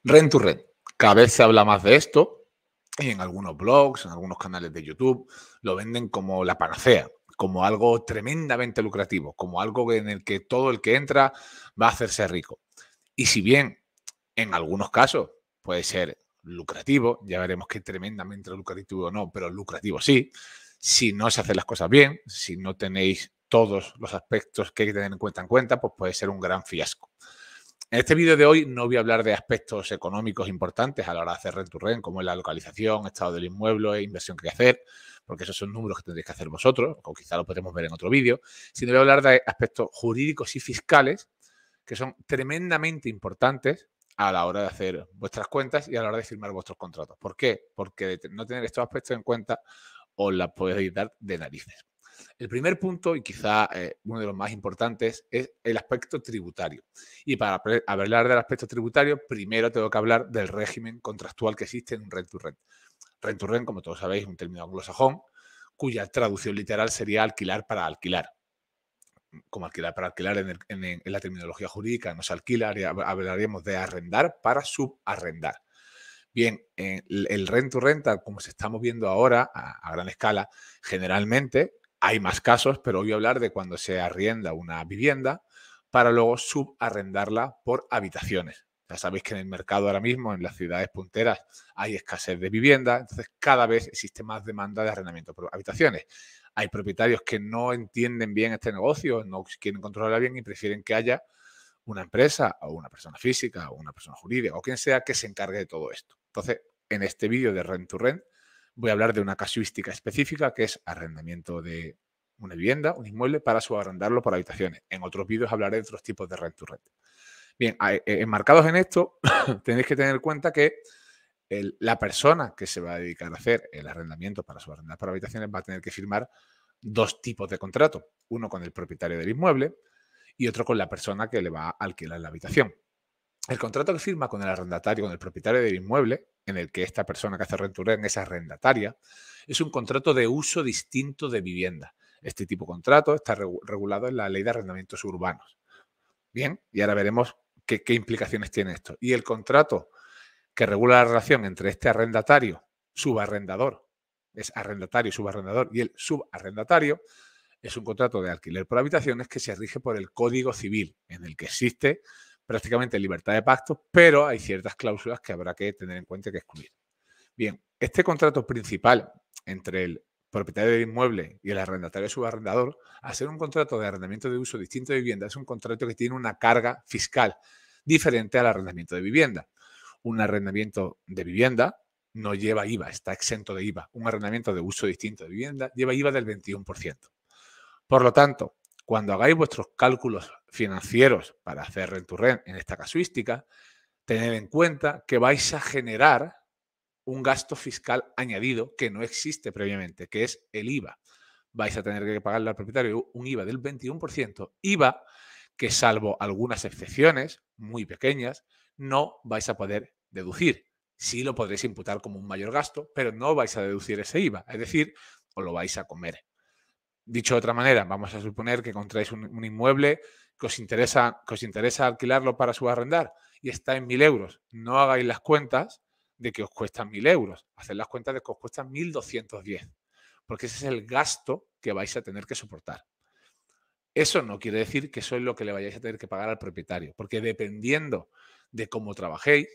Rent to Rent. Cada vez se habla más de esto y en algunos blogs, en algunos canales de YouTube, lo venden como la panacea, como algo tremendamente lucrativo, como algo en el que todo el que entra va a hacerse rico. Y si bien en algunos casos puede ser lucrativo, ya veremos que tremendamente lucrativo o no, pero lucrativo sí, si no se hacen las cosas bien, si no tenéis todos los aspectos que hay que tener en cuenta, pues puede ser un gran fiasco. En este vídeo de hoy no voy a hablar de aspectos económicos importantes a la hora de hacer rent to rent, como es la localización, estado del inmueble, inversión que hay que hacer, porque esos son números que tendréis que hacer vosotros, o quizá lo podremos ver en otro vídeo, sino voy a hablar de aspectos jurídicos y fiscales que son tremendamente importantes a la hora de hacer vuestras cuentas y a la hora de firmar vuestros contratos. ¿Por qué? Porque de no tener estos aspectos en cuenta os la podéis dar de narices. El primer punto, y quizá uno de los más importantes, es el aspecto tributario. Y para hablar del aspecto tributario, primero tengo que hablar del régimen contractual que existe en un rent to rent. Rent to rent, como todos sabéis, es un término anglosajón, cuya traducción literal sería alquilar para alquilar. Como alquilar para alquilar en la terminología jurídica no se alquila, hablaríamos de arrendar para subarrendar. Bien, el rent to rent, como se está moviendo ahora a gran escala, generalmente hay más casos, pero hoy voy a hablar de cuando se arrienda una vivienda para luego subarrendarla por habitaciones. Ya sabéis que en el mercado ahora mismo, en las ciudades punteras, hay escasez de vivienda, entonces cada vez existe más demanda de arrendamiento por habitaciones. Hay propietarios que no entienden bien este negocio, no quieren controlarla bien y prefieren que haya una empresa o una persona física o una persona jurídica o quien sea que se encargue de todo esto. Entonces, en este vídeo de Rent to Rent voy a hablar de una casuística específica que es arrendamiento de una vivienda, un inmueble, para subarrendarlo por habitaciones. En otros vídeos hablaré de otros tipos de Rent to Rent. Bien, enmarcados en esto, tenéis que tener en cuenta que la persona que se va a dedicar a hacer el arrendamiento para subarrendar por habitaciones va a tener que firmar dos tipos de contrato. Uno con el propietario del inmueble y otro con la persona que le va a alquilar la habitación. El contrato que firma con el arrendatario, con el propietario del inmueble, en el que esta persona que hace rent to rent es arrendataria, es un contrato de uso distinto de vivienda. Este tipo de contrato está regulado en la Ley de Arrendamientos Urbanos. Bien, y ahora veremos qué implicaciones tiene esto. Y el contrato que regula la relación entre este arrendatario, subarrendador, es arrendatario, subarrendador, y el subarrendatario, es un contrato de alquiler por habitaciones que se rige por el Código Civil, en el que existe prácticamente libertad de pacto, pero hay ciertas cláusulas que habrá que tener en cuenta y que excluir. Bien, este contrato principal entre el propietario del inmueble y el arrendatario subarrendador, al ser un contrato de arrendamiento de uso distinto de vivienda, es un contrato que tiene una carga fiscal diferente al arrendamiento de vivienda. Un arrendamiento de vivienda no lleva IVA, está exento de IVA. Un arrendamiento de uso distinto de vivienda lleva IVA del 21%. Por lo tanto, cuando hagáis vuestros cálculos financieros para hacer rent to rent en esta casuística, tened en cuenta que vais a generar un gasto fiscal añadido que no existe previamente, que es el IVA. Vais a tener que pagarle al propietario un IVA del 21%, IVA que salvo algunas excepciones muy pequeñas, no vais a poder deducir. Sí lo podréis imputar como un mayor gasto, pero no vais a deducir ese IVA, es decir, os lo vais a comer. Dicho de otra manera, vamos a suponer que encontráis un inmueble que os interesa alquilarlo para subarrendar y está en 1.000 euros. No hagáis las cuentas de que os cuestan 1.000 euros. Haced las cuentas de que os cuestan 1.210, porque ese es el gasto que vais a tener que soportar. Eso no quiere decir que eso es lo que le vayáis a tener que pagar al propietario, porque dependiendo de cómo trabajéis,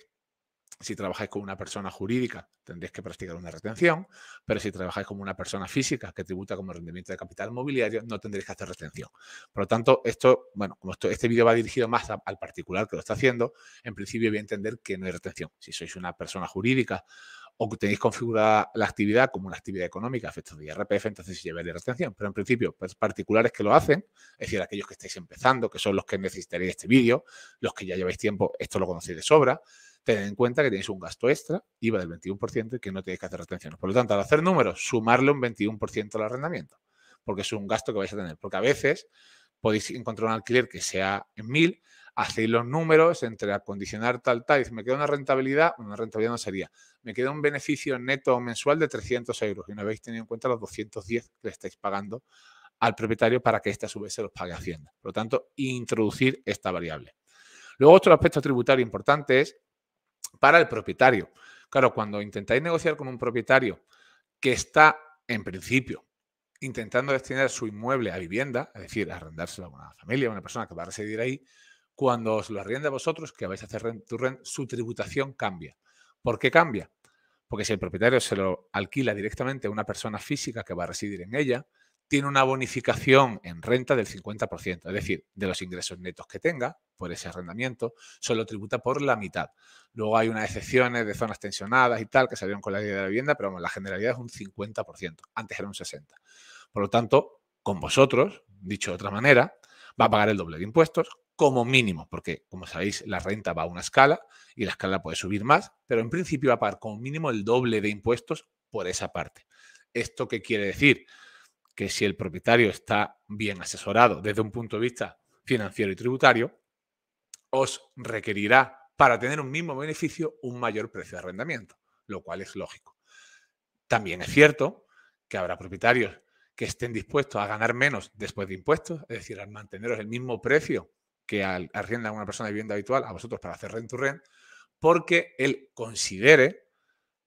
si trabajáis con una persona jurídica, tendréis que practicar una retención, pero si trabajáis como una persona física que tributa como rendimiento de capital mobiliario, no tendréis que hacer retención. Por lo tanto, este vídeo va dirigido más al particular que lo está haciendo, en principio voy a entender que no hay retención. Si sois una persona jurídica o que tenéis configurada la actividad como una actividad económica, efectos de IRPF, entonces sí llevaréis retención. Pero en principio, pues, particulares que lo hacen, es decir, aquellos que estáis empezando, que son los que necesitaréis este vídeo, los que ya lleváis tiempo, esto lo conocéis de sobra, tened en cuenta que tenéis un gasto extra, IVA del 21%, y que no tenéis que hacer retenciones. Por lo tanto, al hacer números, sumarle un 21% al arrendamiento, porque es un gasto que vais a tener. Porque a veces podéis encontrar un alquiler que sea en 1.000, hacéis los números entre acondicionar tal, y me queda una rentabilidad no sería, me queda un beneficio neto mensual de 300 euros y no habéis tenido en cuenta los 210 que le estáis pagando al propietario para que éste a su vez se los pague a Hacienda. Por lo tanto, introducir esta variable. Luego, otro aspecto tributario importante es para el propietario. Claro, cuando intentáis negociar con un propietario que está, en principio, intentando destinar su inmueble a vivienda, es decir, arrendárselo a una familia, a una persona que va a residir ahí, cuando os lo arrienda a vosotros, que vais a hacer rent to rent, su tributación cambia. ¿Por qué cambia? Porque si el propietario se lo alquila directamente a una persona física que va a residir en ella, tiene una bonificación en renta del 50%, es decir, de los ingresos netos que tenga por ese arrendamiento, solo tributa por la mitad. Luego hay unas excepciones de zonas tensionadas y tal que salieron con la ley de la vivienda, pero bueno, la generalidad es un 50%, antes era un 60%. Por lo tanto, con vosotros, dicho de otra manera, va a pagar el doble de impuestos como mínimo, porque como sabéis, la renta va a una escala y la escala puede subir más, pero en principio va a pagar como mínimo el doble de impuestos por esa parte. ¿Esto qué quiere decir? Que si el propietario está bien asesorado desde un punto de vista financiero y tributario, os requerirá, para tener un mismo beneficio, un mayor precio de arrendamiento, lo cual es lógico. También es cierto que habrá propietarios que estén dispuestos a ganar menos después de impuestos, es decir, al manteneros el mismo precio que arriendan a una persona de vivienda habitual a vosotros para hacer rent to rent, porque él considere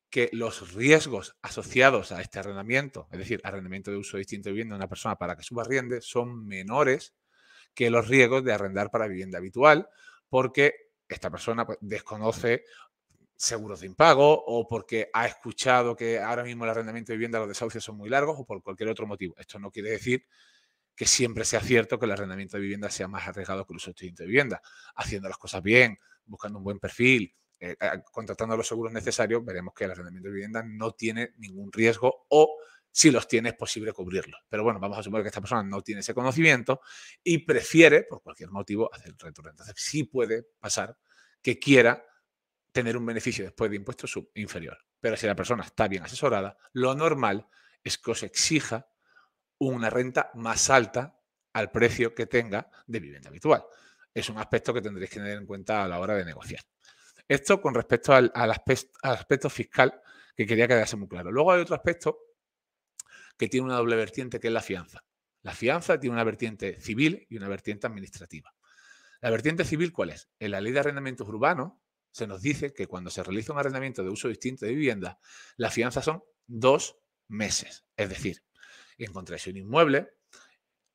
que los riesgos asociados a este arrendamiento, es decir, arrendamiento de uso distinto de vivienda de una persona para que subarriende, son menores que los riesgos de arrendar para vivienda habitual, porque esta persona pues, desconoce seguros de impago o porque ha escuchado que ahora mismo el arrendamiento de vivienda, los desahucios son muy largos o por cualquier otro motivo. Esto no quiere decir que siempre sea cierto que el arrendamiento de vivienda sea más arriesgado que el uso distinto de vivienda. Haciendo las cosas bien, buscando un buen perfil, contratando los seguros necesarios, veremos que el arrendamiento de vivienda no tiene ningún riesgo o si los tiene es posible cubrirlos. Pero bueno, vamos a suponer que esta persona no tiene ese conocimiento y prefiere, por cualquier motivo, hacer el rent to rent. Entonces sí puede pasar que quiera tener un beneficio después de impuestos inferior. Pero si la persona está bien asesorada, lo normal es que os exija una renta más alta al precio que tenga de vivienda habitual. Es un aspecto que tendréis que tener en cuenta a la hora de negociar. Esto con respecto al aspecto fiscal que quería que quedase muy claro. Luego hay otro aspecto que tiene una doble vertiente, que es la fianza. La fianza tiene una vertiente civil y una vertiente administrativa. La vertiente civil, ¿cuál es? En la ley de arrendamientos urbanos se nos dice que cuando se realiza un arrendamiento de uso distinto de vivienda, la fianza son 2 meses. Es decir, encontráis un inmueble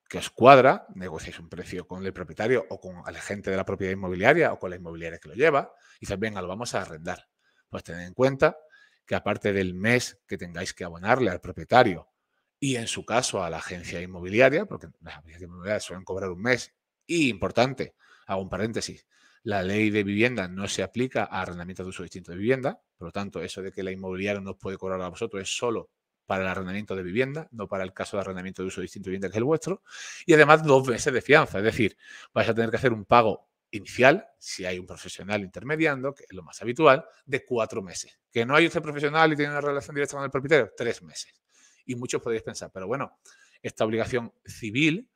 que os cuadra, negociáis un precio con el propietario o con el agente de la propiedad inmobiliaria o con la inmobiliaria que lo lleva, y dices, venga, lo vamos a arrendar. Pues tened en cuenta que aparte del mes que tengáis que abonarle al propietario y en su caso a la agencia inmobiliaria, porque las agencias inmobiliarias suelen cobrar un mes, y importante, hago un paréntesis, la ley de vivienda no se aplica a arrendamientos de uso distinto de vivienda, por lo tanto, eso de que la inmobiliaria no os puede cobrar a vosotros es solo para el arrendamiento de vivienda, no para el caso de arrendamiento de uso distinto de vivienda que es el vuestro, y además 2 meses de fianza, es decir, vais a tener que hacer un pago inicial, si hay un profesional intermediando, que es lo más habitual, de 4 meses. ¿Que no hay usted profesional y tiene una relación directa con el propietario? 3 meses. Y muchos podéis pensar, pero bueno, esta obligación civil,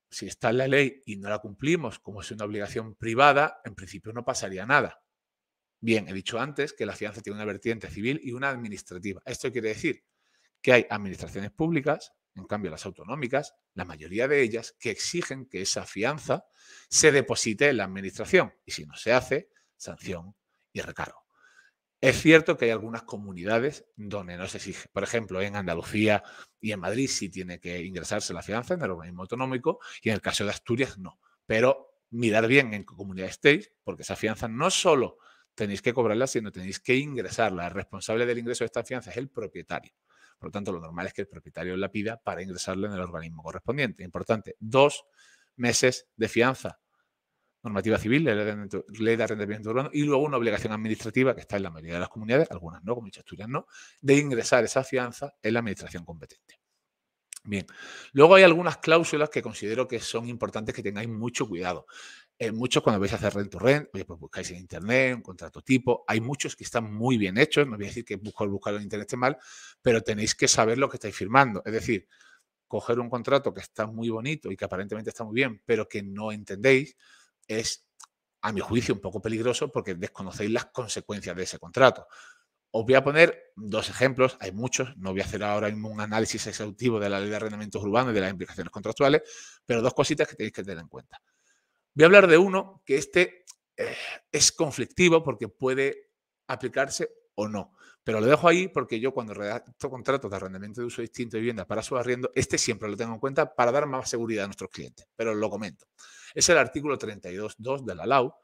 si está en la ley y no la cumplimos como es una obligación privada, en principio no pasaría nada. Bien, he dicho antes que la fianza tiene una vertiente civil y una administrativa. Esto quiere decir que hay administraciones públicas, en cambio las autonómicas, la mayoría de ellas, que exigen que esa fianza se deposite en la administración y si no se hace, sanción y recargo. Es cierto que hay algunas comunidades donde no se exige. Por ejemplo, en Andalucía y en Madrid sí tiene que ingresarse la fianza en el organismo autonómico y en el caso de Asturias no. Pero mirad bien en qué comunidad estéis, porque esa fianza no solo tenéis que cobrarla, sino tenéis que ingresarla. El responsable del ingreso de esta fianza es el propietario. Por lo tanto, lo normal es que el propietario la pida para ingresarla en el organismo correspondiente. Importante, 2 meses de fianza. Normativa civil, ley de arrendamiento urbano y luego una obligación administrativa que está en la mayoría de las comunidades, algunas no, como he dicho Asturias no, de ingresar esa fianza en la administración competente. Bien, luego hay algunas cláusulas que considero que son importantes que tengáis mucho cuidado. Muchos cuando vais a hacer rent to rent, oye, pues buscáis en internet un contrato tipo, hay muchos que están muy bien hechos, no voy a decir que buscarlo en internet esté mal, pero tenéis que saber lo que estáis firmando, es decir, coger un contrato que está muy bonito y que aparentemente está muy bien, pero que no entendéis, es, a mi juicio, un poco peligroso porque desconocéis las consecuencias de ese contrato. Os voy a poner 2 ejemplos, hay muchos, no voy a hacer ahora mismo un análisis exhaustivo de la ley de arrendamientos urbanos y de las implicaciones contractuales, pero 2 cositas que tenéis que tener en cuenta. Voy a hablar de uno que es conflictivo porque puede aplicarse o no. Pero lo dejo ahí porque yo cuando redacto contratos de arrendamiento de uso distinto de vivienda para su arriendo, siempre lo tengo en cuenta para dar más seguridad a nuestros clientes. Pero lo comento. Es el artículo 32.2 de la LAU,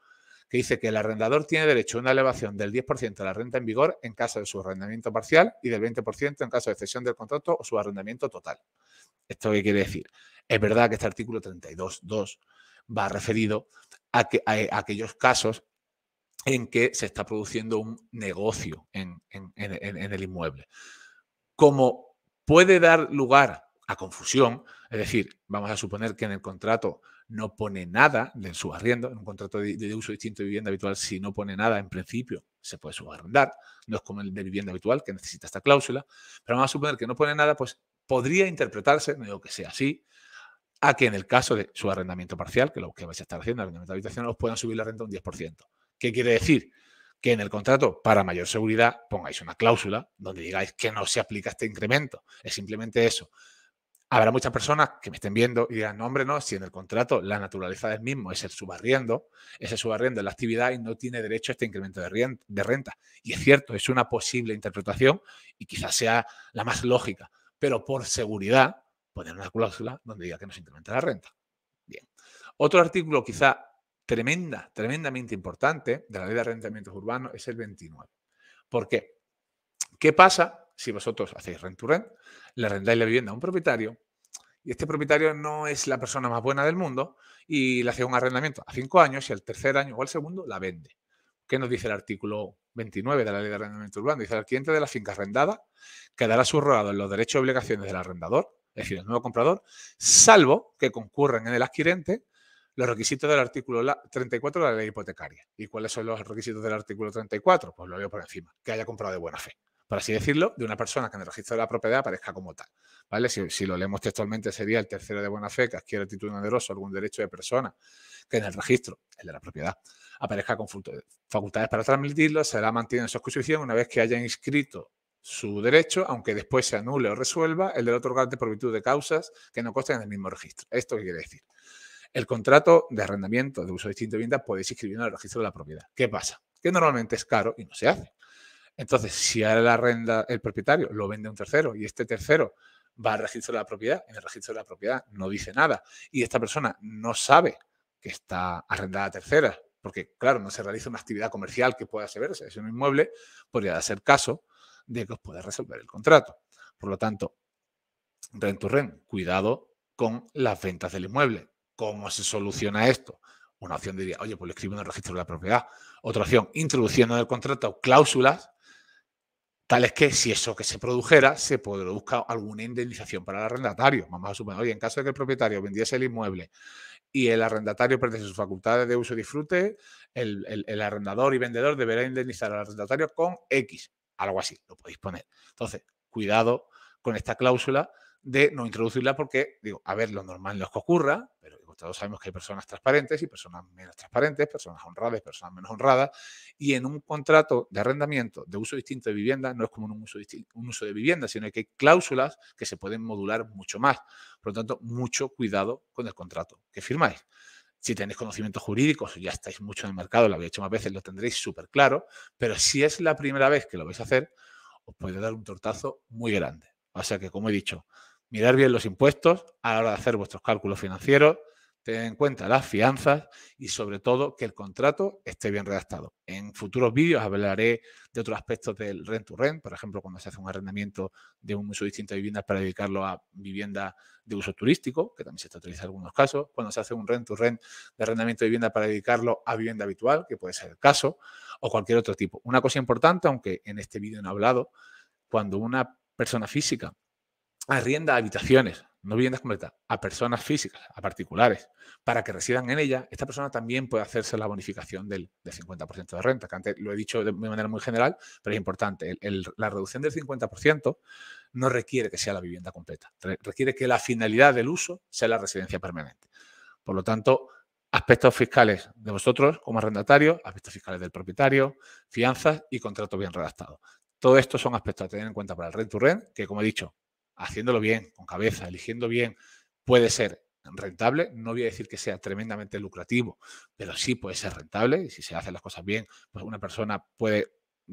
que dice que el arrendador tiene derecho a una elevación del 10% de la renta en vigor en caso de su arrendamiento parcial y del 20% en caso de cesión del contrato o su arrendamiento total. ¿Esto qué quiere decir? Es verdad que este artículo 32.2 va referido a aquellos casos en que se está produciendo un negocio en el inmueble. Como puede dar lugar a confusión, es decir, vamos a suponer que en el contrato no pone nada de subarriendo, en un contrato de uso distinto de vivienda habitual, si no pone nada, en principio se puede subarrendar, no es como el de vivienda habitual que necesita esta cláusula, pero vamos a suponer que no pone nada, pues podría interpretarse, no digo que sea así, a que en el caso de su arrendamiento parcial, que lo que vais a estar haciendo, arrendamiento de habitación, os puedan subir la renta un 10%. ¿Qué quiere decir? Que en el contrato, para mayor seguridad, pongáis una cláusula donde digáis que no se aplica este incremento. Es simplemente eso. Habrá muchas personas que me estén viendo y digan, no, hombre, no, si en el contrato la naturaleza del mismo es el subarriendo, ese subarriendo es la actividad y no tiene derecho a este incremento de renta. Y es cierto, es una posible interpretación y quizás sea la más lógica, pero por seguridad, poner una cláusula donde diga que no se incrementa la renta. Bien. Otro artículo quizá tremendamente importante de la Ley de Arrendamientos Urbanos es el 29. ¿Por qué? ¿Qué pasa si vosotros hacéis rent to rent, le arrendáis la vivienda a un propietario y este propietario no es la persona más buena del mundo y le hace un arrendamiento a 5 años y al tercer año o al segundo la vende? ¿Qué nos dice el artículo 29 de la Ley de Arrendamiento Urbano? Dice: el cliente de la finca arrendada quedará subrogado en los derechos y obligaciones del arrendador, es decir, el nuevo comprador, salvo que concurran en el adquirente los requisitos del artículo 34 de la ley hipotecaria. ¿Y cuáles son los requisitos del artículo 34? Pues lo leo por encima. Que haya comprado de buena fe, por así decirlo, de una persona que en el registro de la propiedad aparezca como tal. ¿Vale? Si lo leemos textualmente, sería el tercero de buena fe que adquiere a título oneroso algún derecho de persona que en el registro, el de la propiedad, aparezca con facultades para transmitirlo, será mantenido en su exposición una vez que haya inscrito su derecho, aunque después se anule o resuelva el del otorgante por virtud de causas que no consten en el mismo registro. ¿Esto qué quiere decir? El contrato de arrendamiento de uso distinto de vivienda podéis inscribirlo en el registro de la propiedad. ¿Qué pasa? Que normalmente es caro y no se hace. Entonces, si el propietario lo vende a un tercero y este tercero va al registro de la propiedad, en el registro de la propiedad no dice nada y esta persona no sabe que está arrendada a terceras, porque claro, no se realiza una actividad comercial que pueda verse, es un inmueble, podría ser caso de que os pueda resolver el contrato. Por lo tanto, rent to rent, cuidado con las ventas del inmueble. ¿Cómo se soluciona esto? Una opción diría, oye, pues lo escribo en el registro de la propiedad. Otra opción, introduciendo en el contrato cláusulas tales que si eso que se produjera, se produzca alguna indemnización para el arrendatario. Vamos a suponer, oye, en caso de que el propietario vendiese el inmueble y el arrendatario perdiese sus facultades de uso y disfrute, el arrendador y vendedor deberá indemnizar al arrendatario con X. Algo así, lo podéis poner. Entonces, cuidado con esta cláusula de no introducirla porque, digo, a ver, lo normal no es que ocurra, pero digo, todos sabemos que hay personas transparentes y personas menos transparentes, personas honradas y personas menos honradas, y en un contrato de arrendamiento de uso distinto de vivienda no es como un uso de vivienda, sino que hay cláusulas que se pueden modular mucho más. Por lo tanto, mucho cuidado con el contrato que firmáis. Si tenéis conocimientos jurídicos, ya estáis mucho en el mercado, lo habéis hecho más veces, lo tendréis súper claro, pero si es la primera vez que lo vais a hacer, os puede dar un tortazo muy grande. O sea que, como he dicho, mirar bien los impuestos a la hora de hacer vuestros cálculos financieros, tener en cuenta las fianzas y, sobre todo, que el contrato esté bien redactado. En futuros vídeos hablaré de otros aspectos del rent to rent, por ejemplo, cuando se hace un arrendamiento de un uso distinto de viviendas para dedicarlo a vivienda de uso turístico, que también se está utilizando en algunos casos, cuando se hace un rent to rent de arrendamiento de vivienda para dedicarlo a vivienda habitual, que puede ser el caso, o cualquier otro tipo. Una cosa importante, aunque en este vídeo no he hablado, cuando una persona física arrienda habitaciones, no viviendas completas, a personas físicas, a particulares, para que residan en ella, esta persona también puede hacerse la bonificación del 50% de renta, que antes lo he dicho de manera muy general, pero es importante. La reducción del 50% no requiere que sea la vivienda completa, requiere que la finalidad del uso sea la residencia permanente. Por lo tanto, aspectos fiscales de vosotros como arrendatarios, aspectos fiscales del propietario, fianzas y contrato bien redactado. Todo esto son aspectos a tener en cuenta para el rent to rent, que, como he dicho, haciéndolo bien, con cabeza, eligiendo bien, puede ser rentable. No voy a decir que sea tremendamente lucrativo, pero sí puede ser rentable. Y si se hacen las cosas bien, pues una persona puede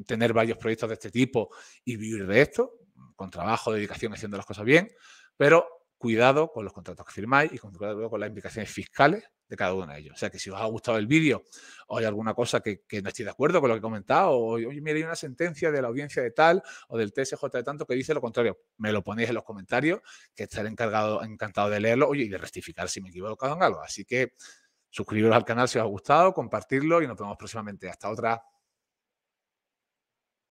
tener varios proyectos de este tipo y vivir de esto, con trabajo, dedicación, haciendo las cosas bien. Pero cuidado con los contratos que firmáis y cuidado con las implicaciones fiscales de cada uno de ellos. O sea, que si os ha gustado el vídeo o hay alguna cosa que no estoy de acuerdo con lo que he comentado, o oye, mira, hay una sentencia de la audiencia de tal o del TSJ de tanto que dice lo contrario, me lo ponéis en los comentarios, que estaré encantado de leerlo, oye, y de rectificar si me he equivocado en algo. Así que suscribiros al canal si os ha gustado, compartirlo y nos vemos próximamente. Hasta otra.